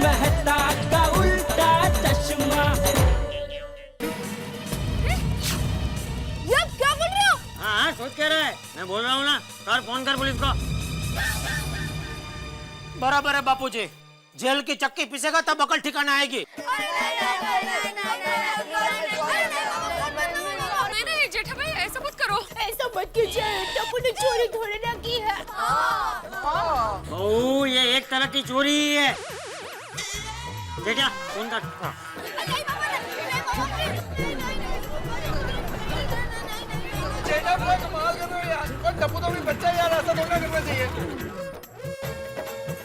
मेहता का उल्टा चश्मा। ये क्या बोल रहे हो? हाँ सोच कह रहा है, मैं बोल रहा हूँ ना, कर फोन कर पुलिस को। बराबर है बापूजी, जेल की चक्की पिसेगा तब अकल ठिकाना आएगी। नहीं जेठा भाई ऐसा मत करो, ऐसा मत कीजिए, टप्पू ने चोरी थोड़ी ना की है। बहू ये एक तरह की चोरी ही है। बेटा फोन कर। जेठा भाई कमाल कर रहे हो यार, और टप्पू तो भी बच्चा यार, ऐसा थोड़ा करना चाहिए।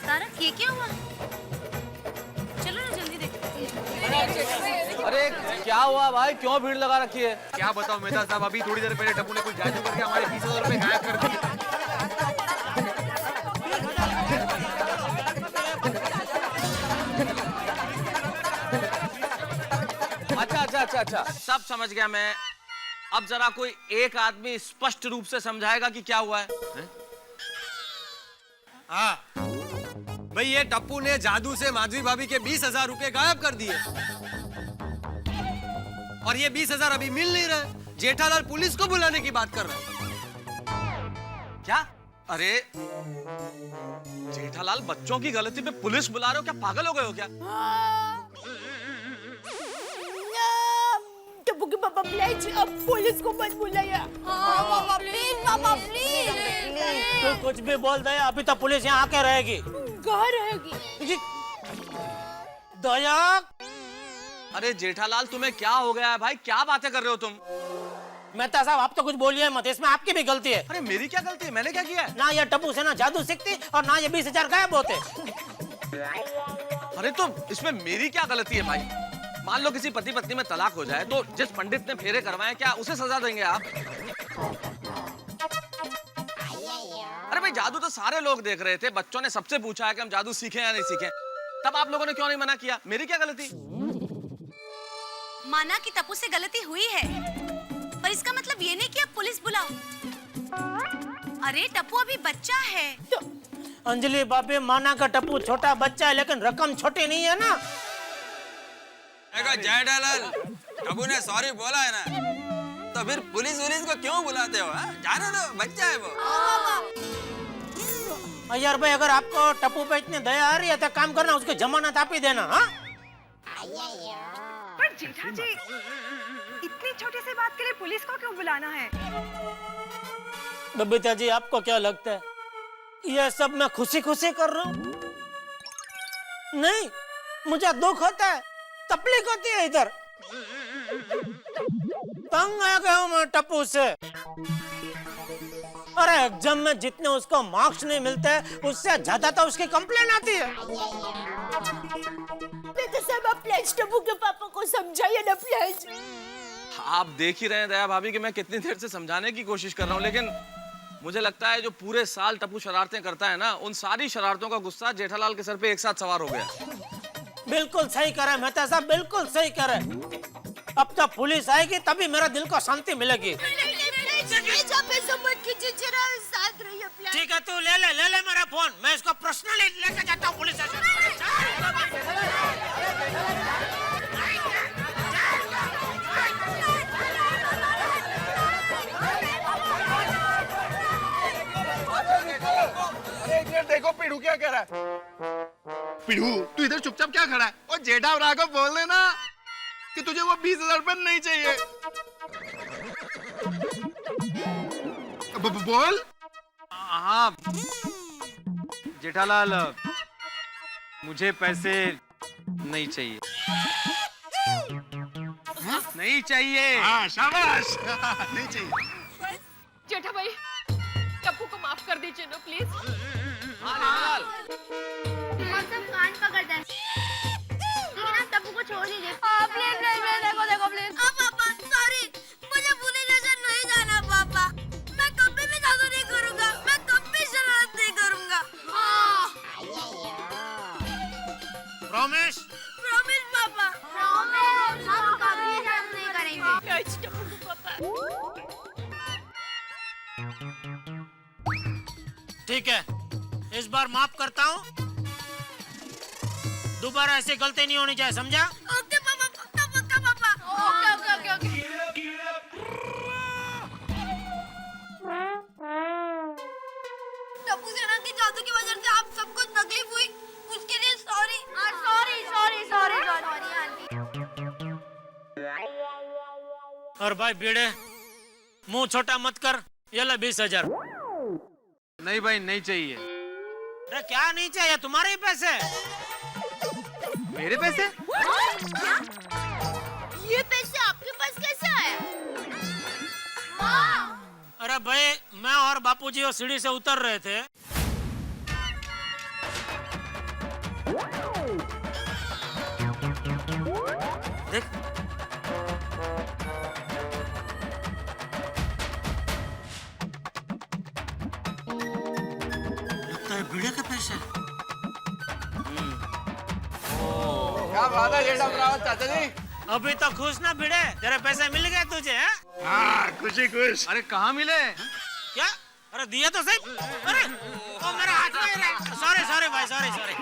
तारक ये क्या हुआ? चलो ना जल्दी देखते। अरे क्या हुआ भाई, क्यों भीड़ लगा रखी है? क्या बताओ मेहता साहब, अभी थोड़ी देर पहले टप्पू ने कुछ जादू करके हमारे 20,000 रुपए गायब कर दिए। अच्छा सब समझ गया मैं। अब जरा कोई एक आदमी स्पष्ट रूप से समझाएगा कि क्या हुआ है? हाँ भाई, ये टप्पू ने जादू से माधवी भाभी के 20,000 रुपए गायब कर दिए और ये 20,000 अभी मिल नहीं रहे। जेठालाल पुलिस को बुलाने की बात कर रहा है। क्या? अरे जेठालाल, बच्चों की गलती पे पुलिस बुला रहे हो? क्या पागल हो गए हो क्या? टप्पू के पापा प्लीज अब पुलिस को मत बुलाया। पापा प्लीज, पापा प्लीज। तू कुछ भी बोल दे, अभी तो पुलिस यहाँ आके रहेगी। कहाँ रहेगी? दया। अरे जेठालाल, तुम्हें क्या हो गया है भाई? क्या बातें कर रहे हो तुम? मेहता साहब आप तो कुछ बोलिए मत, इसमें आपकी भी गलती है। अरे मेरी क्या गलती है? मैंने क्या किया है? ना ये टप्पू से ना जादू सीखती और ना ये 20,000 गायब होते। अरे तो इसमें मेरी क्या गलती है भाई? मान लो किसी पति पत्नी में तलाक हो जाए तो जिस पंडित ने फेरे करवाए, क्या उसे सजा देंगे आप? अरे भाई, जादू तो सारे लोग देख रहे थे, बच्चों ने सबसे पूछा है कि हम जादू सीखें या नहीं सीखें, तब आप लोगों ने क्यों नहीं मना किया? मेरी क्या गलती? माना कि टप्पू से गलती हुई है, पर इसका मतलब ये नहीं कि अब पुलिस बुलाओ। अरे टप्पू अभी बच्चा है। अंजलि भाभी, माना का टप्पू छोटा बच्चा है लेकिन रकम छोटी नहीं है ना। जेठालाल, टप्पू ने सॉरी बोला है ना, तो फिर पुलिस को क्यों बुलाते हो? जाने दो, बच्चा है वो। यार भाई, अगर आपको टप्पू पे इतनी दया आ रही है तो काम करना, उसको जमानत आप ही देना। हाँ पर जेठा जी, इतनी छोटी सी बात के लिए पुलिस को क्यों बुलाना है? बबीता जी, आपको क्या लगता है ये सब मैं खुशी खुशी कर रहा हूँ? नहीं, मुझे दुख होता है, तकलीफ होती है। इधर तंग आ गया हूँ मैं टप्पू से। अरे एग्जाम में जितने उसको मार्क्स नहीं मिलते, उससे ज्यादा तो उसकी कंप्लेन आती है। तो सब आप प्लीज टप्पू के पापा को समझाइए ना प्लीज। आप देख ही रहे हैं दया भाभी कि मैं कितनी देर से समझाने की कोशिश कर रहा हूँ, लेकिन मुझे लगता है जो पूरे साल टप्पू शरारतें करता है ना, उन सारी शरारतों का गुस्सा जेठालाल के सर पे एक साथ सवार हो गया। बिल्कुल सही कह रहे हैं मेहता साहब, बिल्कुल सही कह रहे हैं। अब तो पुलिस आएगी तभी मेरा दिल को शांति मिलेगी। ठीक है, तू ले ले मेरा फोन, मैं इसको पर्सनली लेकर जाता हूँ पुलिस स्टेशन। देखो पिड़ू क्या कह रहा है। पिड़ू, तू इधर चुपचाप क्या खड़ा है? और जेठा राघव बोल देना कि तुझे वो 20,000 रुपए नहीं चाहिए। बोल। हाँ जेठालाल, मुझे पैसे नहीं चाहिए। नहीं चाहिए। हाँ शाबाश। नहीं चाहिए। जेठा भाई, टप्पू को माफ कर दीजिए ना प्लीज। कान पकड़ दे, लेकिन आप टप्पू को छोड़ दीजिए। प्लीज देखो प्लीज। पापा सॉरी, मुझे पुलिस स्टेशन नहीं जाना पापा। मैं कभी भी जादू नहीं करूंगा, मैं कभी शरारत नहीं करूंगा। प्रॉमिस? प्रॉमिस पापा, प्रॉमिस। हम कभी जादू नहीं करेंगे। टप्पू को पापा। ठीक है, इस बार माफ करता हूँ, दोबारा ऐसी गलती नहीं होनी चाहिए, समझा? ओके पापा, पक्का पक्का पापा। Okay okay okay okay. Tappu सेना के जादू की वजह से आप सबको तकलीफ हुई, उसके लिए sorry. Sorry sorry sorry sorry aunty. और भाई बीड़े, मुंह छोटा मत कर, ये ले 20,000। नहीं भाई, नहीं चाहिए। अरे क्या नहीं चाहिए, तुम्हारे ही पैसे। मेरे पैसे? ये पैसे आपके पास कैसे आया? अरे भाई, मैं और बापूजी वो सीढ़ी से उतर रहे थे, देख लगता है बीड़े के पैसे। क्या बात है जेठा रावत चाचा जी? अभी तो खुश ना भिड़े, तेरे पैसे मिल गए तुझे, हैं? हाँ, खुशी खुश। अरे कहाँ मिले? क्या? अरे दिए तो सही। अरे ओ मेरे हाथ में ही रहे। सॉरी सॉरी भाई, सॉरी सॉरी।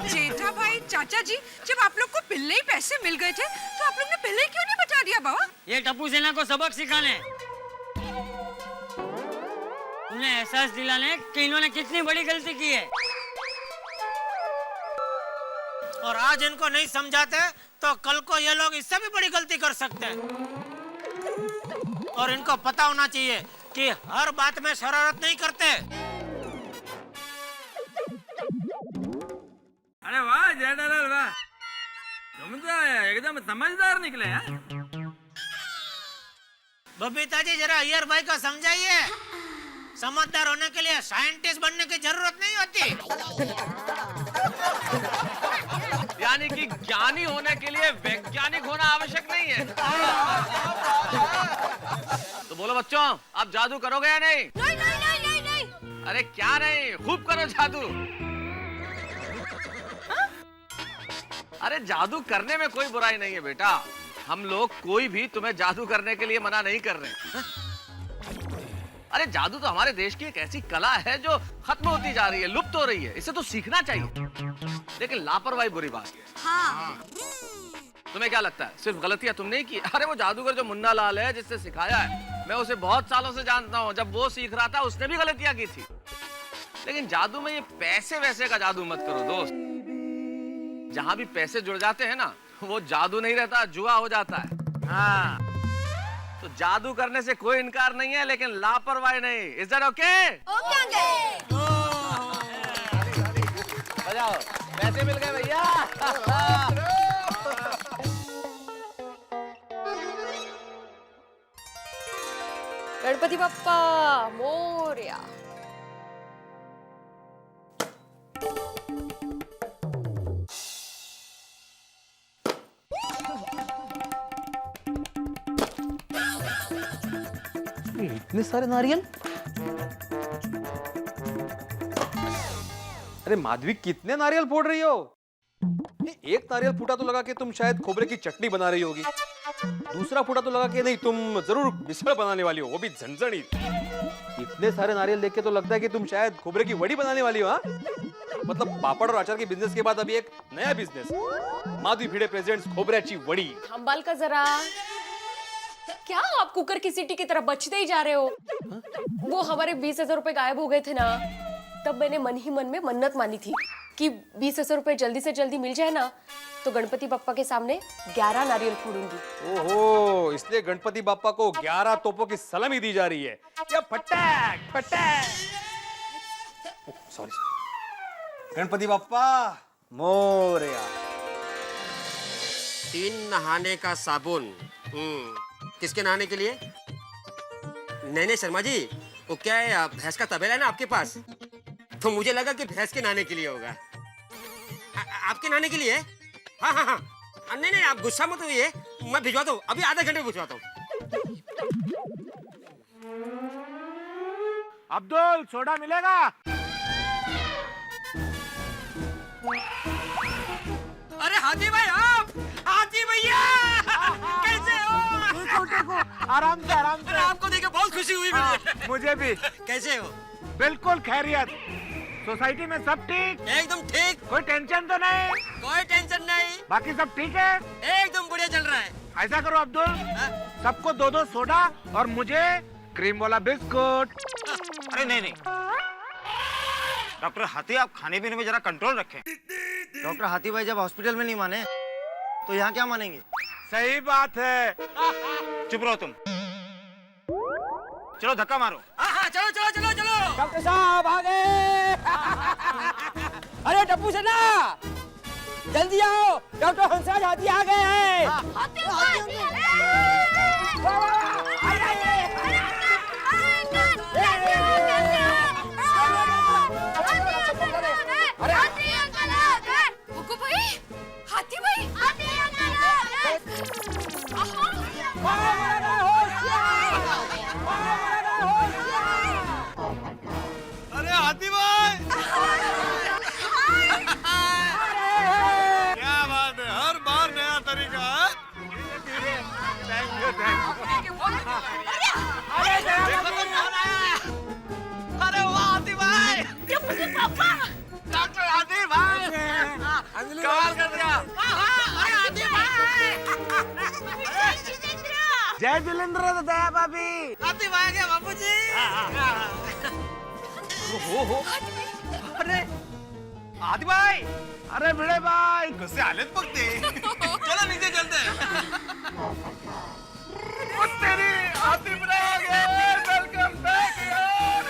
जेठा भाई, चाचा जी, जब आप लोग को पहले ही पैसे मिल गए थे तो आप लोग ने पहले ही क्यों नहीं बता दिया बाबा? ये टप्पू सेना को सबक सिखाने, उन्हें एहसास दिलाने कि इन्होंने कितनी बड़ी गलती की है। और आज इनको नहीं समझाते तो कल को ये लोग इससे भी बड़ी गलती कर सकते हैं। और इनको पता होना चाहिए कि हर बात में शरारत नहीं करते। अरे वाह जेठालाल वाह, तुम तो एकदम समझदार निकले हैं। बबीता जी जरा अय्यर भाई को समझाइए, समझदार होने के लिए साइंटिस्ट बनने की जरूरत नहीं होती। यानी कि ज्ञानी होने के लिए वैज्ञानिक होना आवश्यक नहीं है। तो बोलो बच्चों, आप जादू करोगे या नहीं? नहीं नहीं नहीं नहीं नहीं। अरे क्या नहीं, खूब करो जादू। अरे जादू करने में कोई बुराई नहीं है बेटा, हम लोग कोई भी तुम्हें जादू करने के लिए मना नहीं कर रहे। अरे जादू तो हमारे देश की एक ऐसी कला है जो खत्म होती जा रही है, लुप्त हो रही है, इसे तो सीखना चाहिए। लेकिन लापरवाही बुरी बात है। हाँ। तुम्हें क्या लगता है सिर्फ गलतियां तुमने ही की? अरे वो जादूगर जो मुन्ना लाल है जिससे सिखाया है, मैं उसे बहुत सालों से जानता हूँ। जब वो सीख रहा था उसने भी गलतियां की थी। लेकिन जादू में ये पैसे वैसे का जादू मत करो दोस्त। जहां भी पैसे जुड़ जाते हैं ना, वो जादू नहीं रहता, जुआ हो जाता है। हाँ, तो जादू करने से कोई इनकार नहीं है, लेकिन लापरवाही नहीं। Is that okay? Okay uncle. बजाओ, पैसे मिल गए भैया। गणपति बप्पा मोरया। इतने सारे नारियल? अरे माधवी, कितने नारियल फोड़ रही हो? एक नारियल फूटा तो लगा कि तुम शायद खोबरे की चटनी बना रही होगी, दूसरा फूटा तो लगा कि नहीं तुम जरूर मिसल बनाने वाली हो, वो भी झनझनी। इतने सारे नारियल देख के तो लगता है कि तुम शायद खोबरे की वड़ी बनाने वाली हो। हाँ, मतलब पापड़ और अचार के बिजनेस के बाद अभी एक नया बिजनेस, माधवी भिड़े प्रेजेंट्स खोबऱ्याची वड़ी। संभाल का जरा। क्या आप कुकर की सीटी की तरह बचते ही जा रहे हो? वो हमारे 20,000 रुपए गायब हो गए थे ना, तब मैंने मन ही मन में मन्नत मानी थी कि 20,000 रुपए जल्दी से जल्दी मिल जाए ना तो गणपति बप्पा के सामने 11 नारियल फोड़ूंगी। ओहो, इसलिए गणपति बाप्पा को 11 तोपों की सलामी दी जा रही है। या फटाक फटाक। सॉरी, गणपति बाप्पा मोरया। 3 नहाने का साबुन। किसके नहाने के लिए? नहीं शर्मा जी, वो क्या है, भैंस का तबेला है ना आपके पास, तो मुझे लगा कि भैंस के नहाने के लिए होगा। आपके नहाने के लिए? हाँ हाँ हाँ। नहीं आप गुस्सा मत होइए, मैं भिजवाता हूँ, अभी आधे घंटे में भिजवाता हूँ। अब्दुल, सोडा मिलेगा? अरे हाथी भाई, आप हाथी भैया कैसे हो? आराम से आराम से। आपको देख के बहुत खुशी हुई मुझे। मुझे भी। कैसे हो? बिल्कुल खैरियत। सोसाइटी में सब ठीक? एकदम ठीक, कोई टेंशन तो नहीं? कोई टेंशन नहीं, बाकी सब ठीक है? एकदम बढ़िया चल रहा है। ऐसा करो अब्दुल, सबको 2-2 सोडा और मुझे क्रीम वाला बिस्कुट। अरे नहीं नहीं डॉक्टर हाथी, आप खाने पीने में जरा कंट्रोल रखें। डॉक्टर हाथी भाई जब हॉस्पिटल में नहीं माने तो यहाँ क्या मानेंगे? सही बात है। चुप रहो तुम, चलो धक्का मारो। हाँ चलो चलो चलो चलो। डॉक्टर साहब आ गए। अरे टप्पू सेना जल्दी आओ, डॉक्टर हंसराज हाथी आ गए हैं। गुग्गू भाई, हाथी भाई, अरे हाथी भाई, क्या बात है, हर बार नया तरीका है। Thank you, thank you. अरे वाह हाथी भाई, डॉक्टर हाथी भाई, कमाल कर दिया। जय जिलेंद्र दया भाभी। हाथी भाई आ गया बाबू जी। अरे आदि भाई, अरे भिड़े भाई, कसे आलेत बघ ते। चलो नीचे चलते हैं। तेरी हाथी भाई आ गए। वेलकम बैक यार।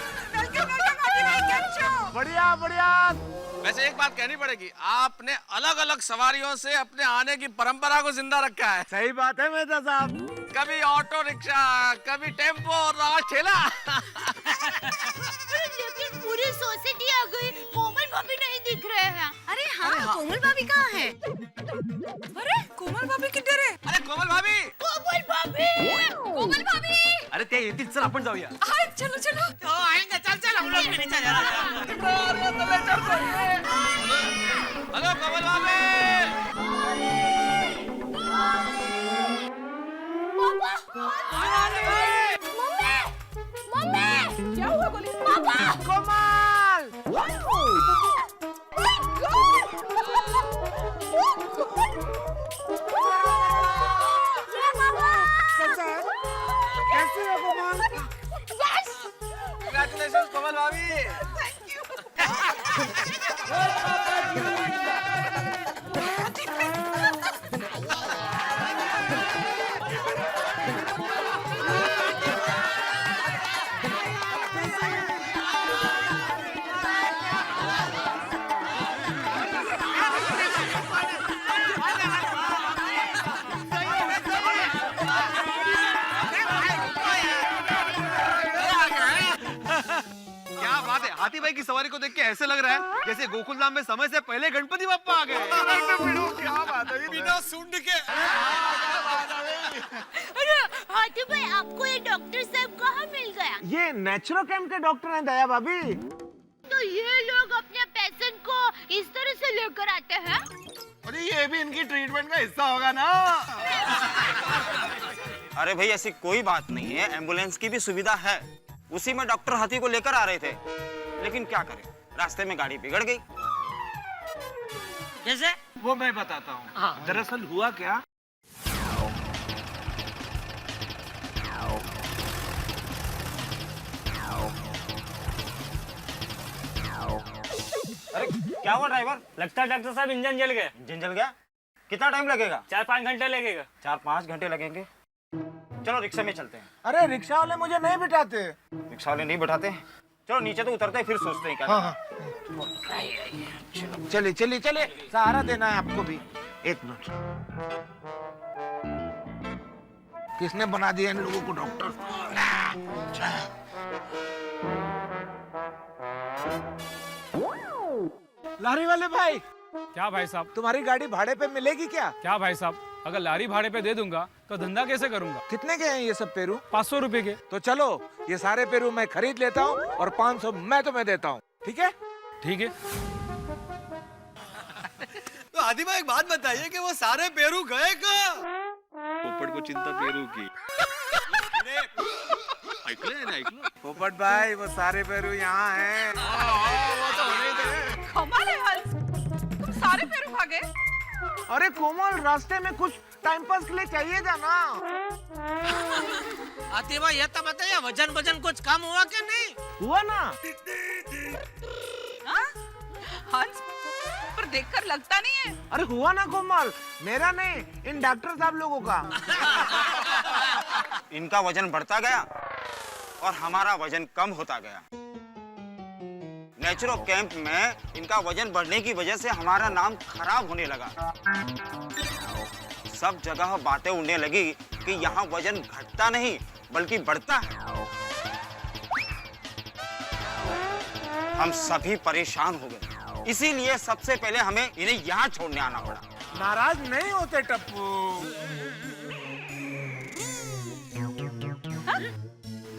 बढ़िया बढ़िया। वैसे एक बात कहनी पड़ेगी, आपने अलग अलग सवारियों से अपने आने की परंपरा को जिंदा रखा है। सही बात है मेहता साहब। कभी ऑटो रिक्शा, कभी टेम्पो और आज ठेला। लेकिन पूरी सोसाइटी आ गई, कोमल भाभी नहीं दिख रहे हैं। अरे हाँ, कोमल भाभी कहाँ है? अरे कोमल भाभी किधर है? अरे कोमल भाभी, कोमल भाभी, कोमल भाभी। अरे ते येतील, चल आपण जाऊया। हाँ चलो चलो। तो आएंगे, चल चल हम लोग भी नीचे जा रहे हैं। हेलो कोमल भाभी। मम्मी, क्या हुआ बोली? पापा, कमाल। कैसे हो कमाल? Congratulations कोमल भाभी। क्या बात है, हाथी भाई की सवारी को देख के ऐसे लग रहा है जैसे गोकुलधाम में समय से पहले गणपति बप्पा आ गए। क्या बात है, बिना सूंड के। अरे हाथी भाई, आपको ये डॉक्टर साहब कहाँ मिल गया? ये नेचुरोकेम के डॉक्टर हैं दया भाभी। तो ये लोग अपने पेशेंट को इस तरह से लेकर आते हैं? अरे ये भी इनकी ट्रीटमेंट का हिस्सा होगा ना। अरे भाई ऐसी कोई बात नहीं है, एम्बुलेंस की भी सुविधा है। उसी में डॉक्टर हाथी को लेकर आ रहे थे, लेकिन क्या करें, रास्ते में गाड़ी बिगड़ गई। कैसे? वो मैं बताता हूँ। दरअसल हुआ क्या, अरे क्या हुआ ड्राइवर? लगता है डॉक्टर साहब इंजन जल गए। इंजन जल गया? कितना टाइम लगेगा? 4-5 घंटे लगेगा। 4-5 घंटे लगेंगे। चलो रिक्शा में चलते हैं। अरे रिक्शा वाले मुझे नहीं बिठाते। रिक्शा वाले नहीं बैठाते? चलो नीचे तो उतरते हैं, फिर सोचते हैं क्या हाँ, चलिए चलिए चलिए, सहारा देना है आपको भी। एक मिनट, किसने बना दिया इन लोगों को डॉक्टर? लारी वाले भाई, क्या भाई साहब? तुम्हारी गाड़ी भाड़े पे मिलेगी क्या? क्या भाई साहब, अगर लारी भाड़े पे दे दूंगा तो धंधा कैसे करूंगा? कितने के हैं ये सब पेरू? 500 रुपए के। तो चलो ये सारे पेरू मैं खरीद लेता हूँ और 500 मैं तुम्हें देता हूँ, ठीक है? ठीक है। तो हाथी भाई एक बात बताइए कि वो सारे पेरू गए कहाँ? पोपट को चिंता पेरू की। ऐकलं? पोपट भाई, वो सारे पेरू यहाँ हैं। वो तो होने कमाल है हंस, तुम सारे पैरों खा गए। अरे कोमल, रास्ते में कुछ टाइम पास के लिए चाहिए था ना। हाथी भाई ये तो बताइए, वजन वजन कुछ कम हुआ क्या नहीं? हुआ ना। हाँ? हंस, पर देखकर लगता नहीं है। अरे हुआ ना कोमल, मेरा नहीं, इन डॉक्टर साहब लोगों का। इनका वजन बढ़ता गया और हमारा वजन कम होता गया। नेचुरो कैंप में इनका वजन बढ़ने की वजह से हमारा नाम खराब होने लगा। सब जगह बातें उड़ने लगी कि यहाँ वजन घटता नहीं बल्कि बढ़ता है। हम सभी परेशान हो गए, इसीलिए सबसे पहले हमें इन्हें यहाँ छोड़ने आना पड़ा। नाराज नहीं होते टप्पू।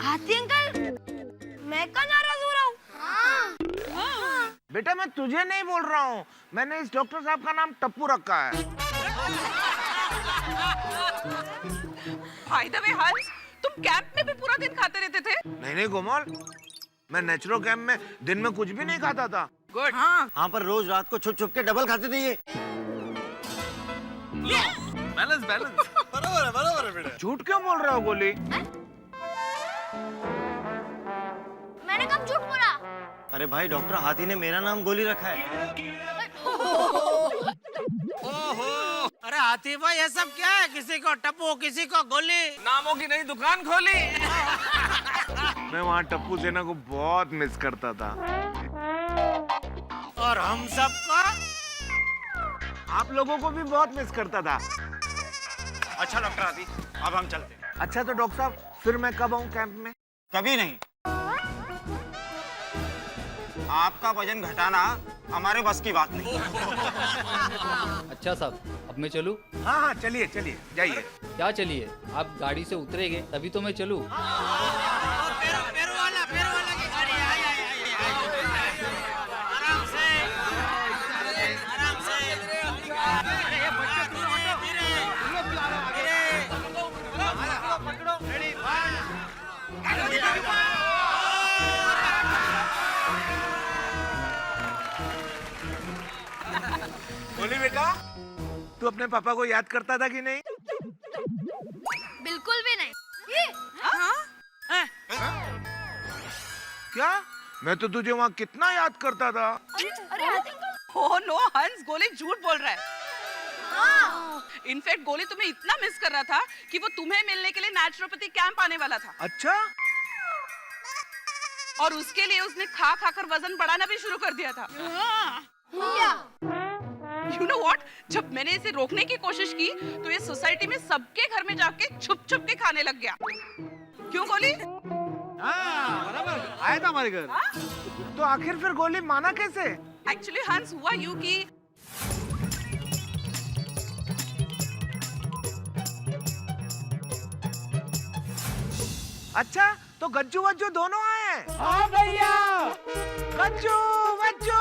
हाथी अंकल, मैं कहाँ नाराज हो रहा हूँ? बेटा मैं तुझे नहीं बोल रहा हूँ, मैंने इस डॉक्टर साहब का नाम टप्पू रखा है। बाय द वे हंस, तुम कैंप में भी पूरा दिन खाते रहते थे? नहीं कोमल, मैं नेचुरो कैंप में दिन में कुछ भी नहीं खाता था। गुड। हाँ। हाँ पर रोज रात को छुप छुप के डबल खाते थे ये। बैलेंस बैलेंस बराबर है बेटा। झूठ क्यों बोल रहे हो गोली? मैंने कब झूठ बोला? अरे भाई, डॉक्टर हाथी ने मेरा नाम गोली रखा है। ओहो, अरे हाथी भाई ये सब क्या है? किसी को टप्पू, किसी को गोली, नामों की नई दुकान खोली। मैं वहाँ टप्पू सेना को बहुत मिस करता था। और हम सबको? आप लोगों को भी बहुत मिस करता था। अच्छा डॉक्टर हाथी, अब हम चलते हैं। अच्छा तो डॉक्टर साहब, फिर मैं कब आऊँ कैंप में? कभी नहीं। आपका वजन घटाना हमारे बस की बात नहीं। अच्छा साहब, अब मैं चलूं? हाँ हाँ चलिए चलिए, जाइए। क्या चलिए? आप गाड़ी से उतरेंगे तभी तो मैं चलूं। पैरों वाला की गाड़ी। आराम से, आराम से। अरे ये बच्चे पकड़ो। रेडी, बोली बेटा, तू अपने पापा को याद करता था कि नहीं? बिल्कुल भी नहीं। क्या? मैं तो तुझे वहाँ कितना याद करता था। अरे हाथी अंकल। ओह नो हंस, गोली झूठ बोल रहा है। हाँ। इनफैक्ट गोली तुम्हें इतना मिस कर रहा था कि वो तुम्हें मिलने के लिए नेचुरोपैथी कैंप आने वाला था। अच्छा? और उसके लिए उसने खा खाकर वजन बढ़ाना भी शुरू कर दिया था। क्या? You know what? जब मैंने इसे रोकने की कोशिश की तो ये सोसाइटी में सबके घर में जाके छुप छुप के खाने लग गया। क्यों गोली? बराबर आया था हमारे घर। तो आखिर फिर गोली माना कैसे? एक्चुअली हंस, हुआ यूं कि अच्छा, तो गज्जू वज्जू दोनों आए हैं? हाँ भैया। गज्जू वज्जू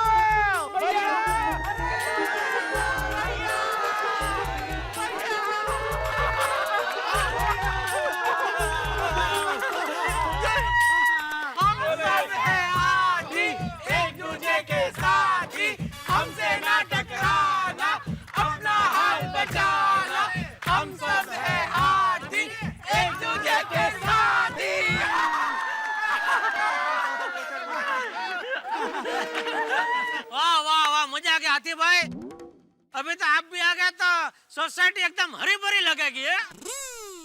हमसे ना टकराना, अपना हाल बचाना, हम सब है हाथी, एक दूसरे के साथी। वाह वाह वाह, मजा आ गया हाथी भाई। अभी तो आप भी आ गए तो सोसाइटी एकदम हरी भरी लगेगी।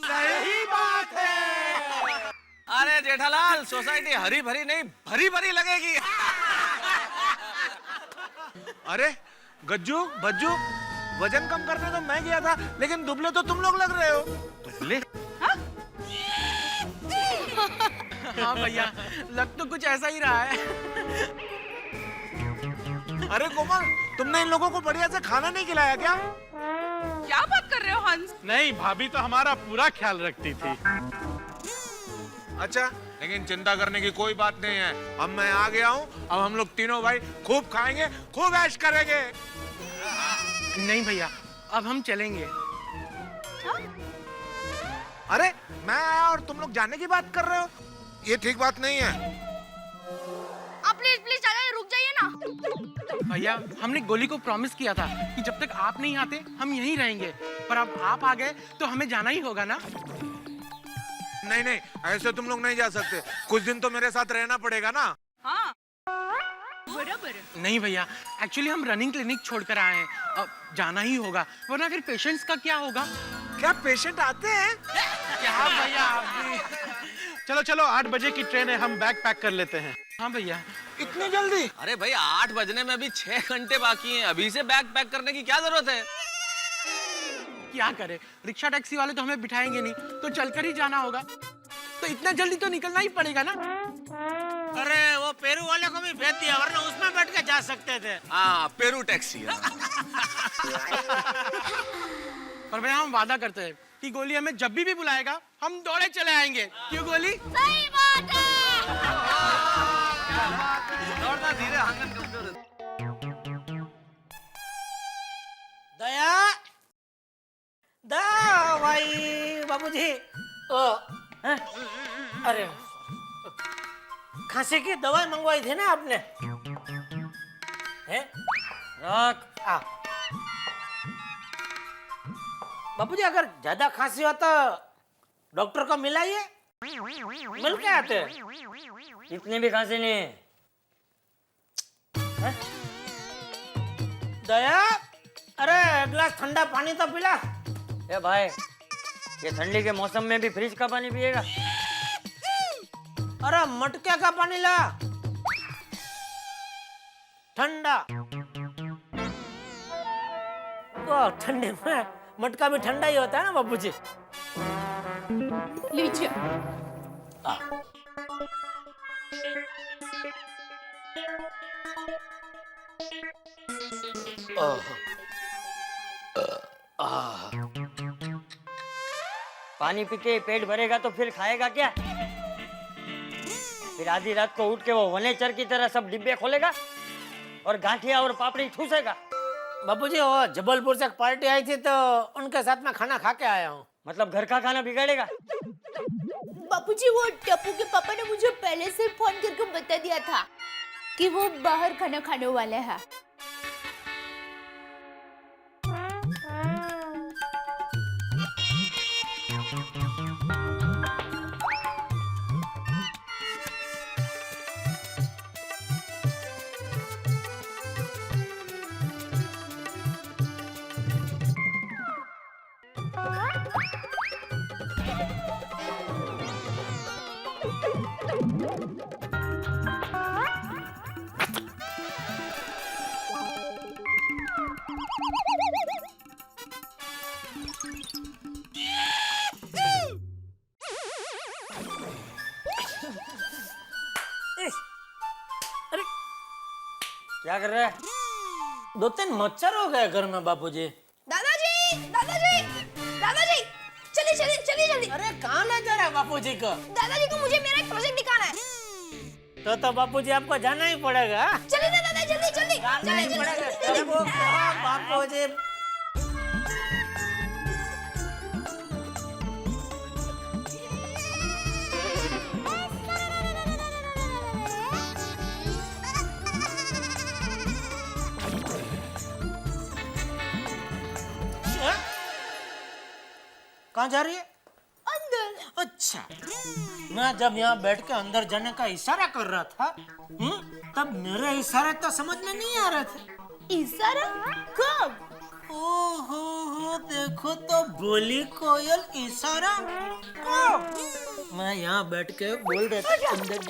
सही बात है। अरे जेठालाल, सोसाइटी हरी भरी नहीं भरी भरी लगेगी। अरे गज्जू बज्जू, वजन कम करने तो मैं गया था, लेकिन दुबले तो तुम लोग लग रहे हो। दुबले? हाँ भैया, लग तो कुछ ऐसा ही रहा है। अरे कोमल, तुमने इन लोगों को बढ़िया से खाना नहीं खिलाया क्या? क्या बात कर रहे हो हंस? नहीं, भाभी तो हमारा पूरा ख्याल रखती थी। अच्छा, लेकिन चिंता करने की कोई बात नहीं है। अब मैं आ गया हूँ, अब हम लोग तीनों भाई खूब खाएंगे, खूब ऐश करेंगे। नहीं भैया, अब हम चलेंगे। अरे मैं आया और तुम लोग जाने की बात कर रहे हो, ये ठीक बात नहीं है। आप प्लीज प्लीज रुक जाइए ना। भैया हमने गोली को प्रॉमिस किया था कि जब तक आप नहीं आते हम यहीं रहेंगे, पर अब आप आ गए तो हमें जाना ही होगा ना। नहीं नहीं, ऐसे तुम लोग नहीं जा सकते, कुछ दिन तो मेरे साथ रहना पड़ेगा ना। हाँ बराबर। नहीं भैया, एक्चुअली हम रनिंग क्लिनिक छोड़कर आए हैं, अब जाना ही होगा, वरना फिर पेशेंट्स का क्या होगा। क्या पेशेंट आते हैं? क्या भैया आप भी। चलो चलो 8 बजे की ट्रेन है, हम बैग पैक कर लेते हैं। हाँ भैया। इतनी जल्दी? अरे भाई 8 बजने में अभी 6 घंटे बाकी हैं, अभी से बैग पैक करने की क्या जरूरत है? क्या करे, रिक्शा टैक्सी वाले तो हमें बिठाएंगे नहीं, तो चलकर ही जाना होगा, तो इतना जल्दी तो निकलना ही पड़ेगा ना। अरे वो पेरू वाले को भी भेज दिया, वरना उसमें बैठ के जा सकते थे। हाँ पेरू टैक्सी। पर भैया हम वादा करते हैं कि गोली हमें जब भी बुलाएगा हम दौड़े चले आएंगे। क्यों गोली? सही बात है। दौड़ना धीरे, आंगन कमजोर है। दया दा भाई बाबूजी, हैं? अरे खांसी की दवाई मंगवाई थी ना आपने? हैं? रख। बाबूजी अगर ज्यादा खांसी हो तो डॉक्टर को मिलाइए, मिल के आते। इतनी भी खांसी नहीं है। दया, अरे एक गिलास ठंडा पानी तो पिला। ए भाई, ये ठंडी के मौसम में भी फ्रिज का पानी पिएगा? अरे मटके का पानी ला, ठंडा। तो ठंडे में मटका भी ठंडा ही होता है ना बाबूजी। लीजिए। पानी पी के पेट भरेगा तो फिर खाएगा क्या? फिर आधी रात को उठ के वो वनेचर की तरह सब डिब्बे खोलेगा और गांठिया और पापड़ी ठूसेगा। बाबूजी वो जबलपुर से एक पार्टी आई थी तो उनके साथ में खाना खा के आया हूँ। मतलब घर का खाना बिगाड़ेगा? बाबूजी वो टप्पू के पापा ने मुझे पहले से फोन करके बता दिया था कि वो बाहर खाना खाने वाले हैं। क्या कर रहा है? 2-3 मच्छर हो गए घर में बापूजी। दादाजी, दादाजी, दादाजी, चलिए चलिए चलिए जल्दी। अरे कहाँ ले जा रहा है बापूजी को? दादाजी को मुझे मेरा एक प्रोजेक्ट दिखाना है। तो बापूजी आपको जाना ही पड़ेगा। चलिए ना दादा, जल्दी जल्दी जाना ही पड़ेगा। बापूजी कहाँ जा रही है? अंदर। अच्छा, मैं जब यहाँ बैठ के अंदर जाने का इशारा कर रहा था, तब मेरे इशारे तो समझ में नहीं आ रहे थे। इशारा? कब? ओहो हो, देखो तो बोली कोयल इशारा कब? मैं यहाँ बैठ के बोल रहा था अंदर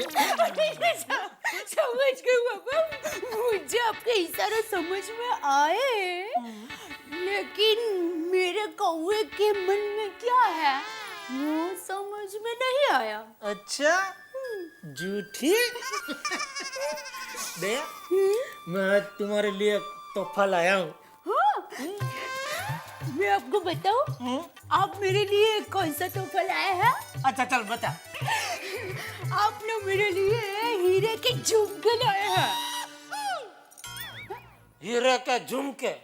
समझ गई पापा, मुझे आपके इशारे समझ में आए, लेकिन मेरे कौवे के मन में क्या है वो समझ में नहीं आया। अच्छा, झूठी। दे, मैं तुम्हारे लिए तोहफा लाया हूँ। मैं आपको बताऊं, आप मेरे लिए कौन सा तोहफा लाए हैं? अच्छा चल बता। आपने मेरे लिए हीरे के झुमके लाए हैं। हीरे के झुमके?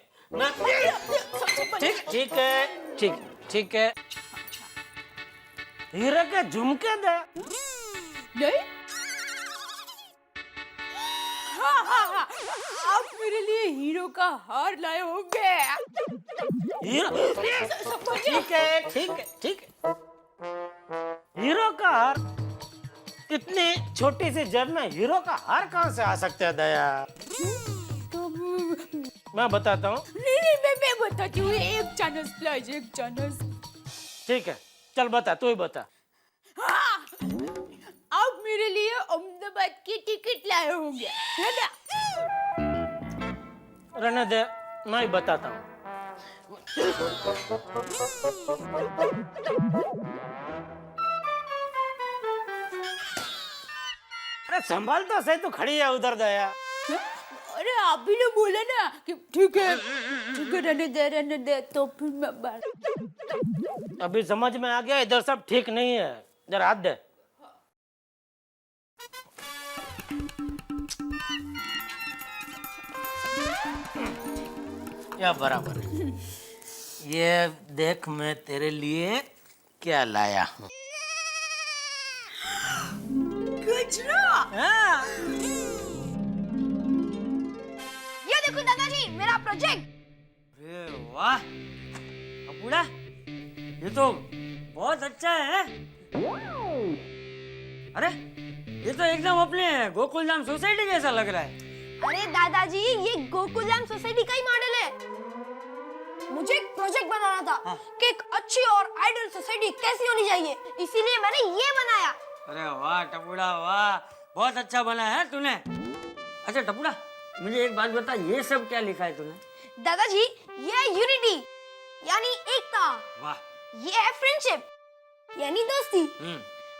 ठीक है, ठीक है। हीरे के झुमके दे। नहीं, हाँ हाँ हाँ, आप मेरे लिए हीरो का हार लाए होंगे। ठीक है ठीक है ठीक है। हीरो का हार? इतनी छोटी सी जेब में हीरो का हार कहाँ से आ सकता है दया? मैं बताता हूँ। नहीं मैं बताती हूँ। एक चानस प्लीज, एक चानस। ठीक है चल बता, तू ही बता। हाँ, आप मेरे लिए अहमदाबाद की टिकट लाए होंगे, है ना? रहने दे, मैं ही बताता हूँ। अरे संभाल तो सही, तो खड़ी है उधर दया। अरे आप ही ने बोला ना कि ठीक है रहने दे, तो फिर मैं बात। अभी समझ में आ गया, इधर सब ठीक नहीं है, इधर हाथ दे। या बराबर है। ये देख मैं तेरे लिए क्या लाया हूँ। गजरा। हाँ। ये देखो दादाजी, मेरा प्रोजेक्ट। अरे वाह अपूड़ा, ये तो बहुत अच्छा है। अरे ये तो एकदम अपने गोकुलधाम सोसाइटी जैसा लग रहा है। अरे दादाजी, ये गोकुलधाम सोसाइटी का ही मॉडल है। मुझे एक प्रोजेक्ट बनाना था कि एक अच्छी और आइडियल सोसाइटी कैसी होनी चाहिए, इसीलिए मैंने ये बनाया। अरे वाह टपुड़ा वाह, बहुत अच्छा बना है तूने। अच्छा टपुड़ा, मुझे एक बात बता, ये सब क्या लिखा है तूने? दादाजी, ये है यूनिटी यानी एकता। वाह। ये है फ्रेंडशिप यानी दोस्ती।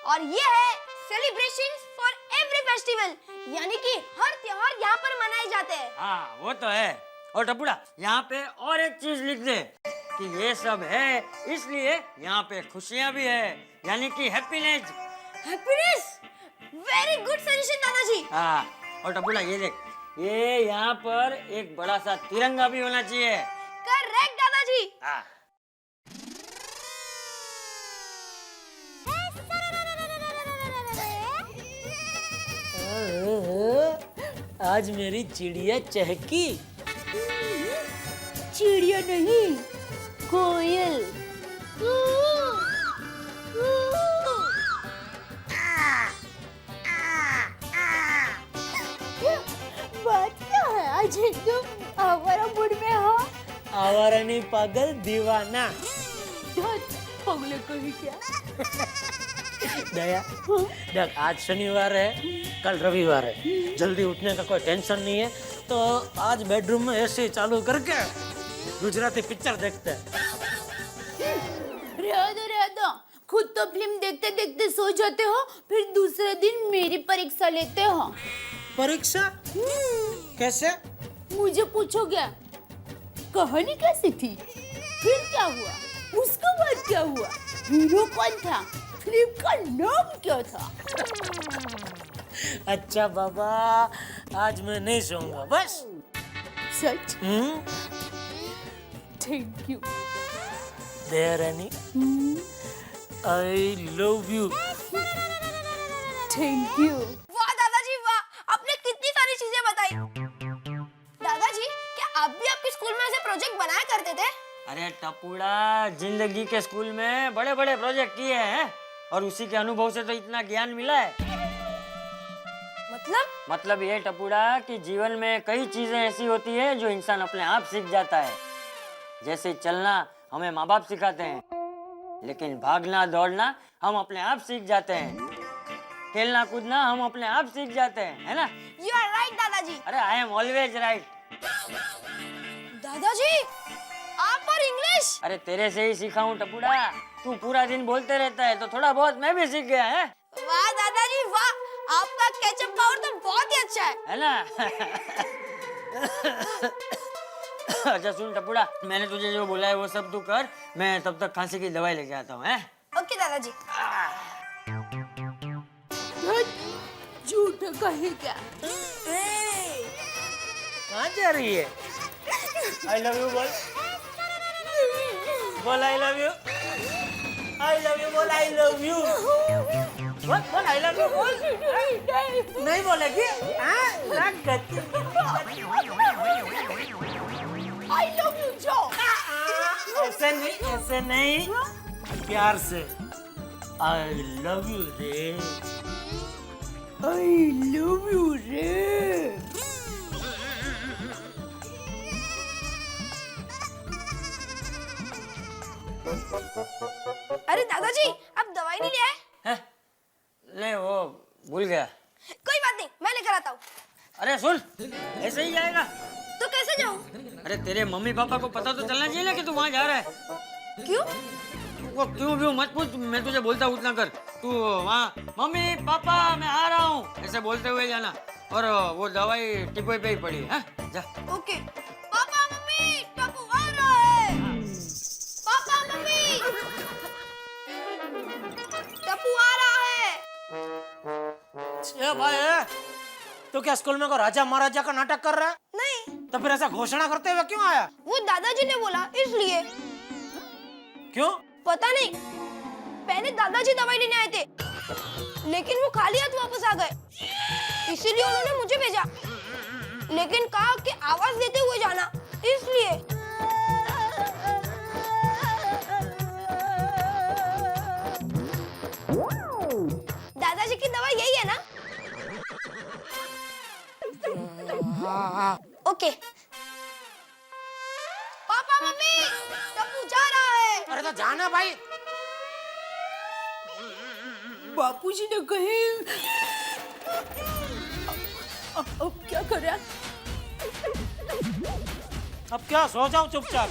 और ये है सेलिब्रेशन फॉर एवरी फेस्टिवल यानी कि हर त्योहार यहाँ पर मनाए जाते हैं। हाँ वो तो है। और टपुड़ा, यहाँ पे और एक चीज लिख दे कि ये सब है इसलिए यहाँ पे खुशियाँ भी है, यानी कि happiness. Happiness, very good suggestion दादाजी। हाँ और टपुड़ा ये देख, ये यहाँ पर एक बड़ा सा तिरंगा भी होना चाहिए। करेक्ट दादाजी। हाँ। आज मेरी चिड़िया चहकी। चिड़िया नहीं, कोयल। बात क्या है, आज एकदम आवारा मूड में हो। आवारा नहीं पागल, दीवाना। पगले कहीं क्या? दया देख, आज शनिवार है, कल रविवार है, जल्दी उठने का कोई टेंशन नहीं है, तो आज बेडरूम में एसी चालू करके गुजराती पिक्चर देखते हैं। रह दो, खुद तो फिल्म देखते देखते सो जाते हो, फिर दूसरे दिन मेरी परीक्षा लेते हो। परीक्षा? कैसे? मुझे पूछोगे कहानी कैसी थी, फिर क्या हुआ, उसके बाद क्या हुआ, हीरो कौन था, फिल्म का नाम क्या था। अच्छा बाबा, आज मैं नहीं सोऊंगा बस। सच? Thank you. Daya Rani, I love you. Thank you. वाह दादाजी वाह, आपने कितनी सारी चीजें बताई। दादाजी, क्या आप भी आपके स्कूल में ऐसे प्रोजेक्ट बनाया करते थे? अरे टपुड़ा, जिंदगी के स्कूल में बड़े बड़े प्रोजेक्ट किए हैं और उसी के अनुभव से तो इतना ज्ञान मिला है। मतलब ये टपुड़ा कि जीवन में कई चीजें ऐसी होती है जो इंसान अपने आप सीख जाता है। जैसे चलना हमें माँ बाप सिखाते हैं, लेकिन भागना दौड़ना हम अपने आप सीख जाते हैं। खेलना कूदना हम अपने आप सीख जाते हैं, है ना? You are right दादाजी। अरे आई एम ऑलवेज राइट। दादाजी, आप और इंग्लिश? अरे तेरे से ही सीखा हूँ टपुड़ा, तू पूरा दिन बोलते रहता है तो थोड़ा बहुत मैं भी सीख गया है। वाह दादाजी वाह, आपका कैचअप पावर तो बहुत ही अच्छा है ना? अच्छा सुन टपुड़ा, मैंने तुझे जो बोला है वो सब तू कर, मैं तब तक खांसी की दवाई लेके आता हूँ। ओके दादाजी। झूठ कहे क्या? कहाँ जा रही है? आई लव यू बोल, बोल आई love you, I love you बोल, आई लव यू। बोल बोल आई लव यू बोल। नहीं बोलेगी? हाँ? लग गई। आई लव यू जो। ऐसे नहीं प्यार से आई लव यू रे। आई लव यू रे। अरे दादाजी आप दवाई नहीं ले आए? ले वो भूल गया। कोई बात नहीं, मैं लेकर आता हूँ। अरे सुन, ऐसे ही जाएगा? तो कैसे जाऊँ? अरे तेरे मम्मी पापा को पता तो चलना चाहिए ना कि तू वहाँ जा रहा है। क्यों? वो क्यों मत पूछ, मैं तुझे बोलता हूँ उतना कर। तू वहाँ मम्मी पापा मैं आ रहा हूँ ऐसे बोलते हुए जाना, और वो दवाई टिपोई पे ही पड़ी है। जा। ओके। पापा मम्मी टप्पू आ रहा है। पापा मम्मी टप्पू आ रहा है। ए भाई, तो क्या स्कूल में को राजा महाराजा का नाटक कर रहा है? नहीं। तो फिर ऐसा घोषणा करते हुए क्यों आया? वो दादाजी ने बोला इसलिए। क्यों? पता नहीं, पहले दादाजी दवाई लेने आए थे लेकिन वो खाली हाथ वापस आ गए, इसीलिए उन्होंने मुझे भेजा, लेकिन कहा कि आवाज देते हुए जाना, इसलिए। दादाजी की दवाई यही है ना? ओके। पापा मम्मी टप्पू जा रहा है। अरे तो जाना भाई। बापूजी ने कहे अब क्या करें? अब क्या, सो जाओ चुपचाप।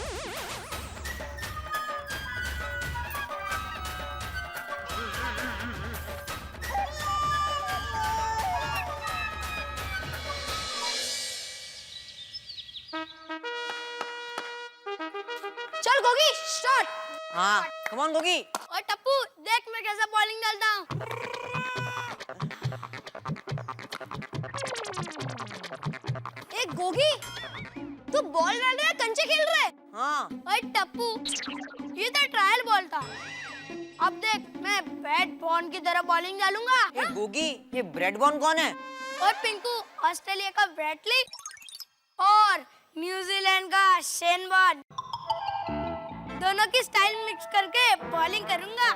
चल गोगी स्टार्ट। हाँ कम ऑन गोगी। और टप्पू देख मैं कैसा बॉलिंग डालता हूँ। एक गोगी तू बॉल डाल रहा है कंचे खेल रहा है? हाँ। और टप्पू ये तो ट्रायल बॉल था, अब देख मैं बैट बॉल की तरह बॉलिंग डालूंगा। ए गोगी, ये ब्रेड बॉन कौन है? और पिंकू ऑस्ट्रेलिया का ब्रैडली और न्यूजीलैंड का शेन वॉर्न, दोनों की स्टाइल मिक्स करके बॉलिंग करूंगा।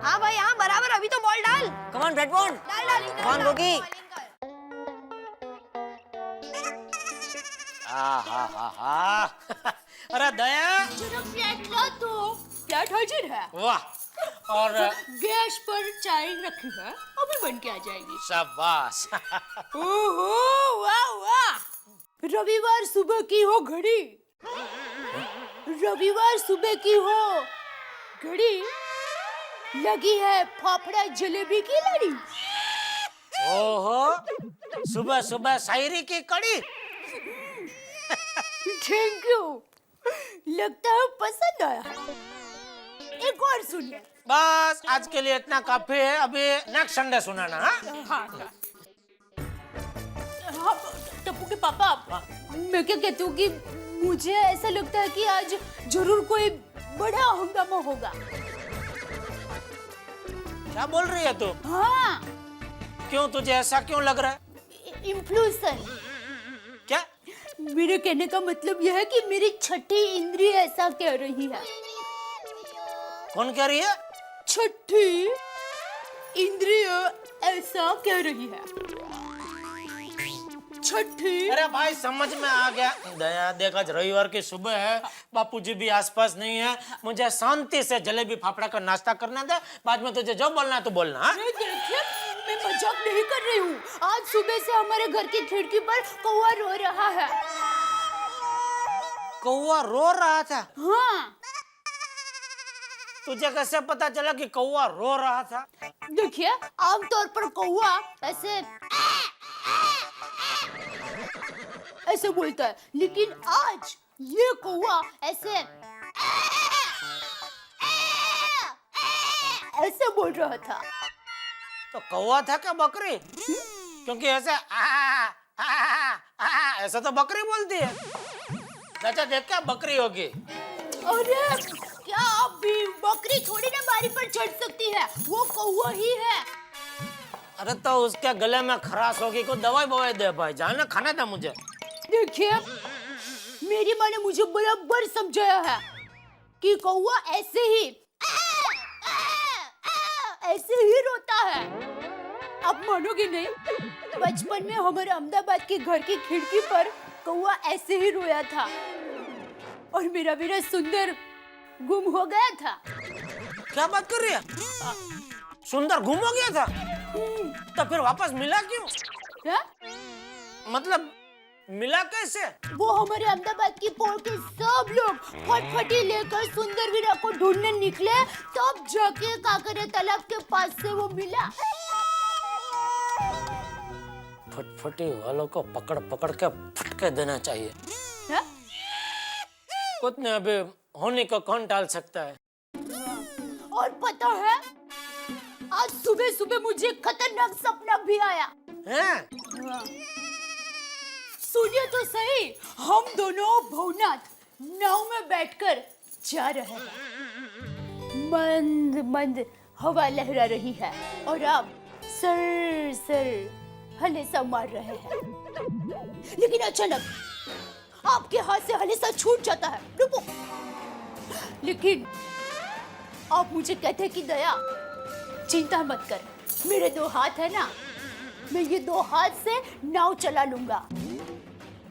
हाँ भाई हाँ बराबर, अभी तो बॉल डाल। कम ऑन ब्रेड बॉन। डाल कम ऑन गोगी। अरे दया, जरा प्लेट ला तो। प्लेट हाजिर है। वाह। और गैस पर चाय रखी है, अभी बन के आ जाएगी। शाबाश। ओहो वाह वाह। रविवार सुबह की हो घड़ी, रविवार सुबह की हो घड़ी, लगी है फाफड़ा जलेबी की लड़ी। ओहो, सुबह सुबह शायरी की कड़ी। थैंक यू, लगता है पसंद आया। एक और सुनिए। बस आज के लिए इतना काफी है, अभी नेक्स्ट संडे सुनाना। हाँ टप्पू के पापा, मैं क्या कहती हूँ कि मुझे ऐसा लगता है कि आज जरूर कोई बड़ा हंगामा होगा। क्या बोल रही है तू? हाँ। क्यों, तुझे ऐसा क्यों लग रहा है? इन्फ्लुएंसर। क्या? मेरे कहने का मतलब यह है कि मेरी छठी इंद्रिय ऐसा कह रही है। कौन कह रही है? छठी इंद्रिय ऐसा कह रही है। छठी। अरे भाई समझ में आ गया। दया देख, आज रविवार की सुबह है, बापूजी भी आसपास नहीं है, मुझे शांति से जलेबी फाफड़ा का नाश्ता करना दे, बाद में तुझे जो बोलना है तो बोलना। हाँ? देखिए मैं मजाक नहीं कर रही हूँ, आज सुबह से हमारे घर की खिड़की पर कौवा रो रहा है। कौवा रो रहा था? हाँ। तुझे कैसे पता चला कि कौवा रो रहा था? देखिए आमतौर पर कौवा ऐसे बोलता है, लेकिन आज ये कौवा ऐसे बोल रहा था। तो कौवा था क्या बकरी? क्योंकि ऐसे ऐसा तो बकरी बोलती है। चाचा देख क्या बकरी होगी। अरे क्या आप भी बकरी थोड़ी ना बारी पर चढ़ सकती है, वो कौवा ही है। अरे तो उसके गले में खराश होगी, को दवाई बवाई दे भाई जान ना, खाना था मुझे। देखिए, मेरी माँ ने मुझे बराबर समझाया है कि कौवा ऐसे ही रोता है। आप मानोगे नहीं, बचपन में हमारे अहमदाबाद के घर की खिड़की पर कौवा ऐसे ही रोया था और मेरा सुंदर गुम हो गया था। क्या बात कर रही है? सुंदर गुम हो गया था? तो फिर वापस मिला क्यों? क्या? मतलब मिला कैसे? वो हमारे अहमदाबाद की पोल के सब लोग फटफटी लेकर सुंदर वीरा को ढूंढने निकले, तब जाके काकरे तालाब के पास से वो मिला। फटफटी वालों को पकड़ पकड़ के फटके देना चाहिए। है? कुछ नहीं, अभी होने को कौन टाल सकता है। और पता है, आज सुबह सुबह मुझे खतरनाक सपना भी आया हैं? सुनिए तो सही, हम दोनों भवनाथ नाव में बैठकर जा रहे हैं। मंद मंद हवा लहरा रही है और आप सर सर हलेसा मार रहे हैं, लेकिन अचानक आपके हाथ से हलेसा छूट जाता है। रुको, लेकिन आप मुझे कहते हैं कि दया चिंता मत कर, मेरे 2 हाथ है ना, मैं ये 2 हाथ से नाव चला लूंगा।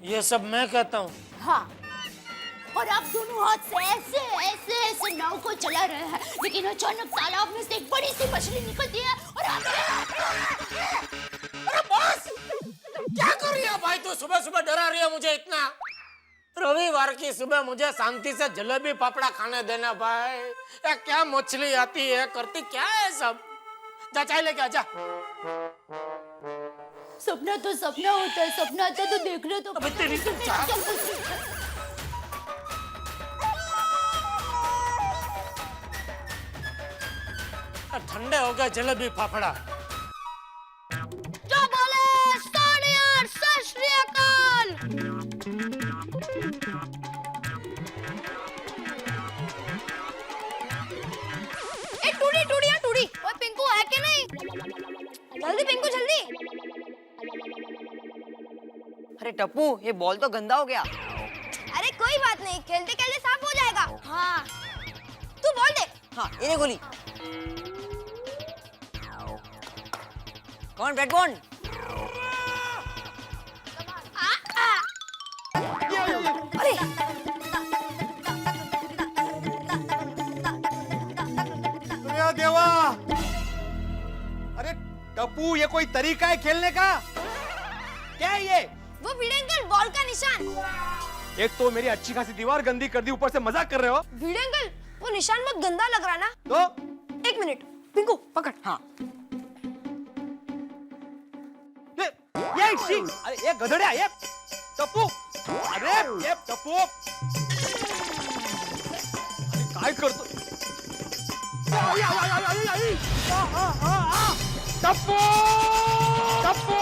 ये सब मैं कहता हूँ। हाँ, और आप दोनों हाथ से ऐसे ऐसे ऐसे नाव को चला रहे हैं, लेकिन अचानक तालाब में से एक बड़ी सी मछली निकलती है और अरे बॉस, क्या कर रही है भाई तू? सुबह सुबह डरा रही है मुझे इतना। रविवार की सुबह मुझे शांति से जलेबी पापड़ा खाने देना भाई। या क्या मछली आती है, करती क्या है सब? जा चाय लेके आजा। सपना तो सपना होता है, सपना आता तो देखने तो। अबे तेरी तो ठंडे हो गए जलेबी फाफड़ा। जो बोले सोनियर सत श्री अकाल। ए टूडी टूडी या टूडी, ओए पिंकू है कि नहीं? जल्दी पिंकू जल्दी। अरे टप्पू, ये बॉल तो गंदा हो गया। अरे कोई बात नहीं, खेलते खेलते साफ हो जाएगा। हाँ, तू बोल दे। हाँ, ये गोली। कौन बैट कौन? अरे देवा, अरे टप्पू, ये कोई तरीका है खेलने का? क्या है ये? वो भिड़े अंकल, बॉल का निशान। एक तो मेरी अच्छी खासी दीवार गंदी कर दी, ऊपर से मजाक कर रहे हो। भिड़े अंकल, वो निशान बहुत गंदा लग रहा है ना? तो 1 मिनट, पिंकू पकड़। हाँ, अरे ये गधड़िया, ये टप्पू, अरे ये टप्पू, काय करतो? टप्पू, टप्पू